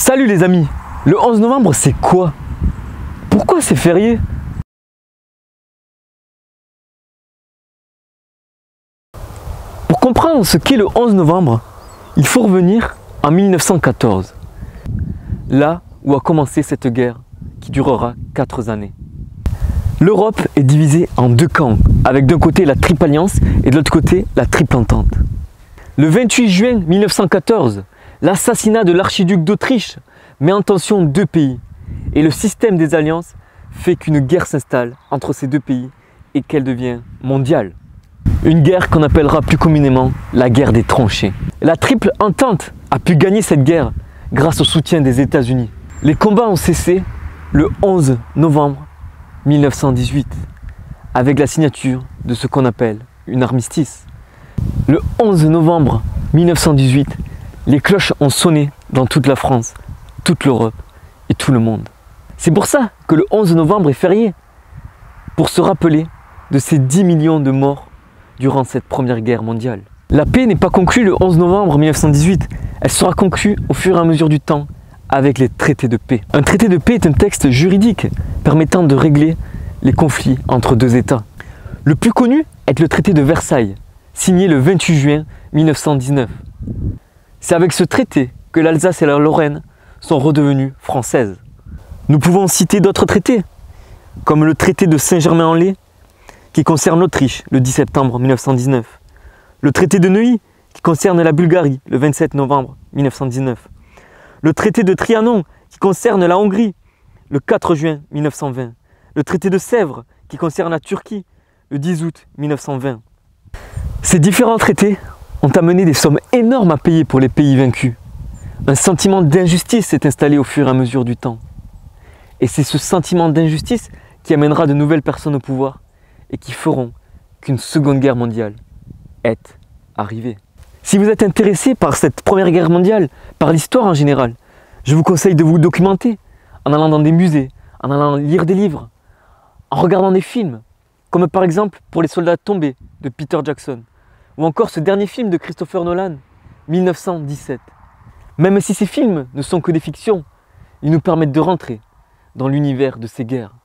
Salut les amis, le 11 novembre c'est quoi? Pourquoi c'est férié? Pour comprendre ce qu'est le 11 novembre, il faut revenir en 1914, là où a commencé cette guerre qui durera 4 années. L'Europe est divisée en deux camps, avec d'un côté la Triple Alliance et de l'autre côté la Triple Entente. Le 28 juin 1914, l'assassinat de l'archiduc d'Autriche met en tension deux pays et le système des alliances fait qu'une guerre s'installe entre ces deux pays et qu'elle devient mondiale. Une guerre qu'on appellera plus communément la guerre des tranchées. La Triple Entente a pu gagner cette guerre grâce au soutien des États-Unis. Les combats ont cessé le 11 novembre 1918 avec la signature de ce qu'on appelle une armistice. Le 11 novembre 1918, les cloches ont sonné dans toute la France, toute l'Europe et tout le monde. C'est pour ça que le 11 novembre est férié, pour se rappeler de ces 10 millions de morts durant cette première guerre mondiale. La paix n'est pas conclue le 11 novembre 1918, elle sera conclue au fur et à mesure du temps avec les traités de paix. Un traité de paix est un texte juridique permettant de régler les conflits entre deux États. Le plus connu est le traité de Versailles, signé le 28 juin 1919. C'est avec ce traité que l'Alsace et la Lorraine sont redevenues françaises. Nous pouvons citer d'autres traités, comme le traité de Saint-Germain-en-Laye, qui concerne l'Autriche le 10 septembre 1919, le traité de Neuilly, qui concerne la Bulgarie le 27 novembre 1919, le traité de Trianon, qui concerne la Hongrie le 4 juin 1920, le traité de Sèvres, qui concerne la Turquie le 10 août 1920. Ces différents traités ont amené des sommes énormes à payer pour les pays vaincus. Un sentiment d'injustice s'est installé au fur et à mesure du temps. Et c'est ce sentiment d'injustice qui amènera de nouvelles personnes au pouvoir et qui feront qu'une seconde guerre mondiale est arrivée. Si vous êtes intéressé par cette première guerre mondiale, par l'histoire en général, je vous conseille de vous documenter en allant dans des musées, en allant lire des livres, en regardant des films, comme par exemple Pour les soldats tombés de Peter Jackson, ou encore ce dernier film de Christopher Nolan, 1917. Même si ces films ne sont que des fictions, ils nous permettent de rentrer dans l'univers de ces guerres.